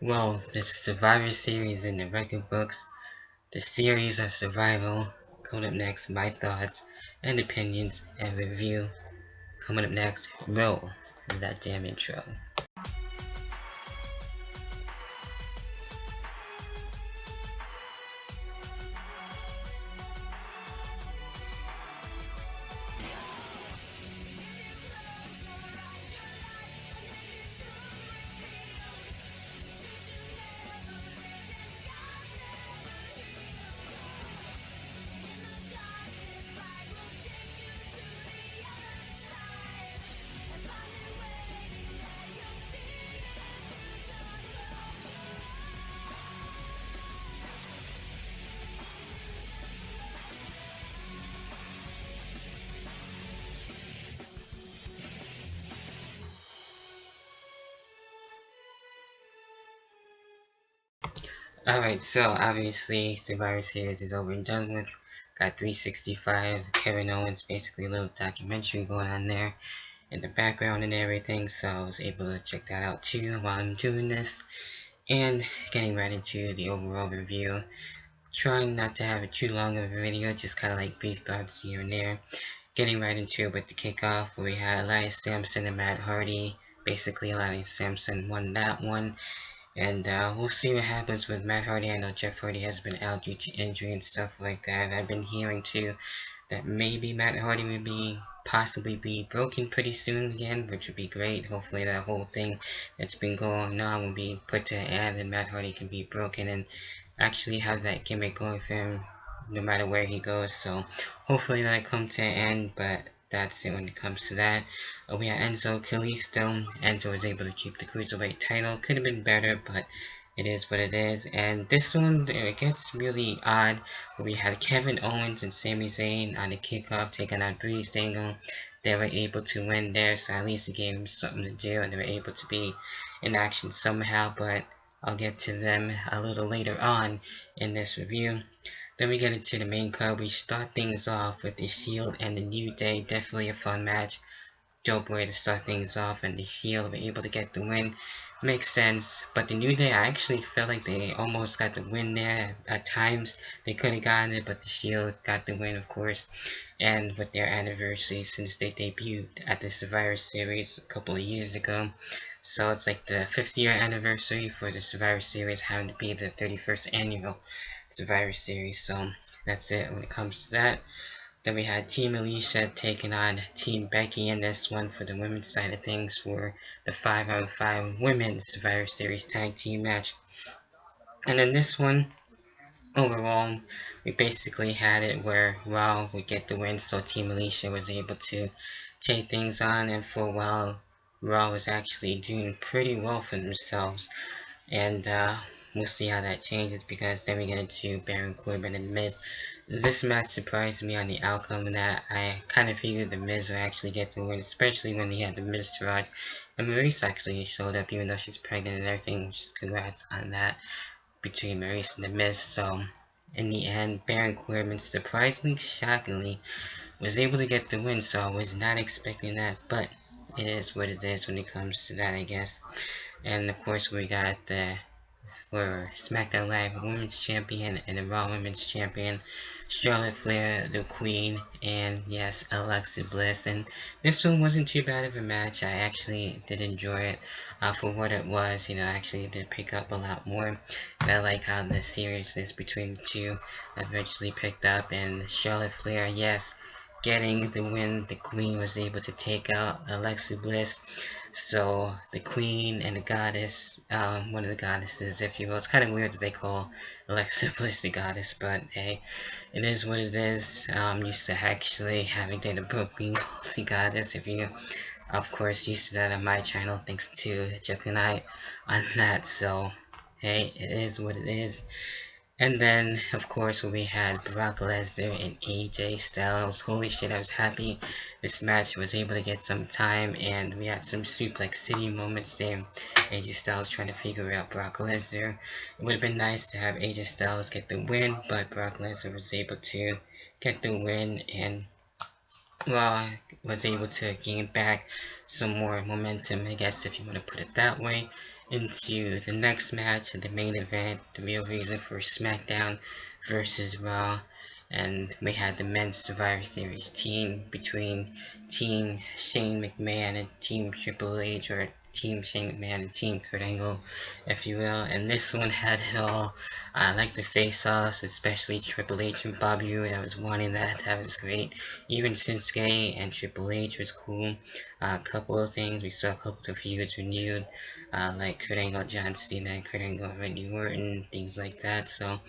Well, the Survivor Series in the record books, the series of Survival. Coming up next, my thoughts and opinions and review. Coming up next, roll that damn intro. Alright, so obviously Survivor Series is over and done with. Got 365, Kevin Owens, basically a little documentary going on there in the background and everything, so I was able to check that out too while I'm doing this. And getting right into the overall review. Trying not to have it too long of a video, just kind of like brief thoughts here and there. Getting right into it with the kickoff, where we had Elias Sampson and Matt Hardy. Basically, Elias Sampson won that one. And we'll see what happens with Matt Hardy. I know Jeff Hardy has been out due to injury and stuff like that. I've been hearing too that maybe Matt Hardy will possibly be broken pretty soon again, which would be great. Hopefully that whole thing that's been going on will be put to an end and Matt Hardy can be broken and actually have that gimmick going for him no matter where he goes. So hopefully that comes to an end, but that's it when it comes to that. We had Enzo Kalisto. Enzo was able to keep the Cruiserweight title. Could have been better, but it is what it is. And this one, it gets really odd. We had Kevin Owens and Sami Zayn on the kickoff taking on Breeze Dangle. They were able to win there, so at least it gave them something to do, and they were able to be in action somehow, but I'll get to them a little later on in this review. Then we get into the main card. We start things off with the Shield and the New Day. Definitely a fun match. Dope way to start things off, and the Shield were able to get the win. Makes sense, but the New Day, I actually felt like they almost got the win there. At times, they could have gotten it, but the Shield got the win, of course. And with their anniversary since they debuted at the Survivor Series a couple of years ago. So it's like the 5th year anniversary for the Survivor Series having to be the 31st annual Survivor Series. So that's it when it comes to that. Then we had Team Alicia taking on Team Becky in this one for the women's side of things for the 5-on-5 Women's Survivor Series Tag Team match. And in this one, overall, we basically had it where Raw would get the win, so Team Alicia was able to take things on, and for a while, Raw was actually doing pretty well for themselves. And we'll see how that changes, because then we get into Baron Corbin and Miz. This match surprised me on the outcome that I kind of figured the Miz would actually get the win, especially when he had the Miz Taraj. And Maurice actually showed up, even though she's pregnant and everything. Just congrats on that between Maurice and the Miz. So in the end, Baron Corbin, surprisingly, shockingly, was able to get the win. So I was not expecting that, but it is what it is when it comes to that, I guess. And of course, we got the SmackDown Live Women's Champion and the Raw Women's Champion, Charlotte Flair, the Queen, and yes, Alexa Bliss. And this one wasn't too bad of a match. I actually did enjoy it for what it was. You know, I actually did pick up a lot more. And I like how the seriousness between the two eventually picked up. And Charlotte Flair, yes, getting the win. The Queen was able to take out Alexa Bliss. So the Queen and the Goddess, one of the goddesses, if you will. It's kind of weird that they call Alexa Bliss the Goddess, but hey, it is what it is. I'm used to actually having Dana Brooke being called the Goddess. If you, of course, used to that on my channel, thanks to Jeff and I on that. So hey, it is what it is. And then, of course, we had Brock Lesnar and AJ Styles. Holy shit, I was happy this match was able to get some time, and we had some Suplex City moments there. AJ Styles trying to figure out Brock Lesnar. It would have been nice to have AJ Styles get the win, but Brock Lesnar was able to get the win, and Raw was able to gain back some more momentum, I guess, if you want to put it that way. into the next match, the main event, the real reason for SmackDown versus Raw. And we had the men's Survivor Series team between Team Shane McMahon and Team Triple H, or Team Shane McMahon and Team Kurt Angle, if you will. And this one had it all. I like the face-offs, especially Triple H and Bobby Roode. I was wanting that. That was great. Even Shinsuke and Triple H was cool. A couple of things. We saw a couple of feuds renewed, like Kurt Angle, John Cena, Kurt Angle, Randy Orton, things like that. So,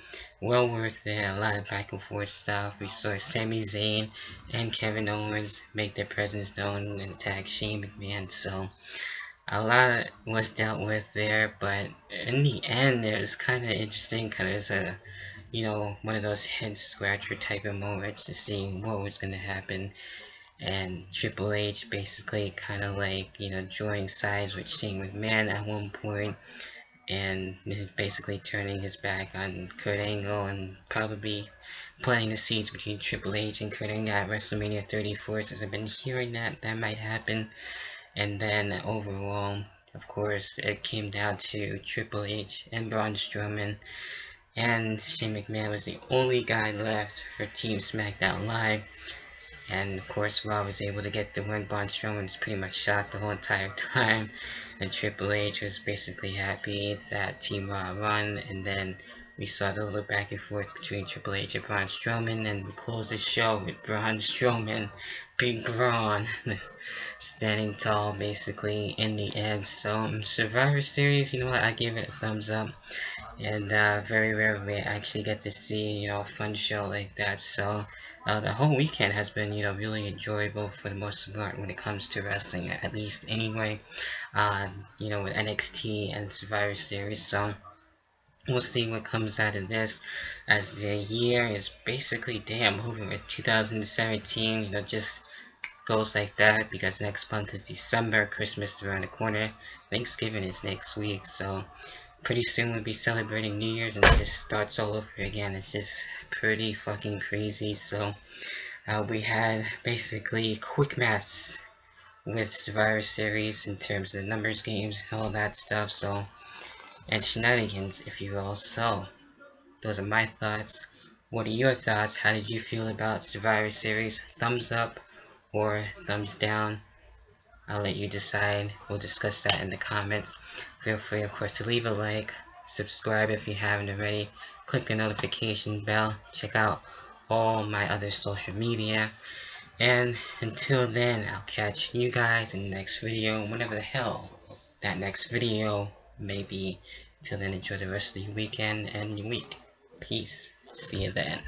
well worth it. A lot of back and forth stuff. We saw Sami Zayn and Kevin Owens make their presence known and attack Shane McMahon. So, a lot was dealt with there, but in the end, it was kind of interesting. Kind of as a, one of those head scratcher type of moments to see what was going to happen. And Triple H basically kind of like, joining sides with Shane McMahon at one point, and basically turning his back on Kurt Angle and probably planting the seeds between Triple H and Kurt Angle at WrestleMania 34, since I've been hearing that might happen. And then overall, of course, it came down to Triple H and Braun Strowman, and Shane McMahon was the only guy left for Team SmackDown Live. And of course, Raw was able to get the win. Braun Strowman was pretty much shocked the whole entire time, and Triple H was basically happy that Team Raw won. And then we saw the little back and forth between Triple H and Braun Strowman, and we closed the show with Braun Strowman, Big Braun, standing tall basically in the end. So Survivor Series, you know what, I give it a thumbs up. And very rarely I actually get to see, a fun show like that. So the whole weekend has been, really enjoyable for the most part when it comes to wrestling, at least anyway. With NXT and Survivor Series. So we'll see what comes out of this, as the year is basically damn over with 2017. Just goes like that, because next month is December, Christmas is around the corner, Thanksgiving is next week, so pretty soon we'll be celebrating New Year's, and it just starts all over again. It's just pretty fucking crazy. So we had basically quick maths with Survivor Series in terms of the numbers games and all that stuff, so, and shenanigans, if you will. So those are my thoughts. What are your thoughts? How did you feel about Survivor Series? Thumbs up or thumbs down? I'll let you decide. We'll discuss that in the comments. Feel free, of course, to leave a like, subscribe if you haven't already, click the notification bell, check out all my other social media, and until then, I'll catch you guys in the next video, whenever the hell that next video may be. Till then, enjoy the rest of your weekend and your week. Peace. See you then.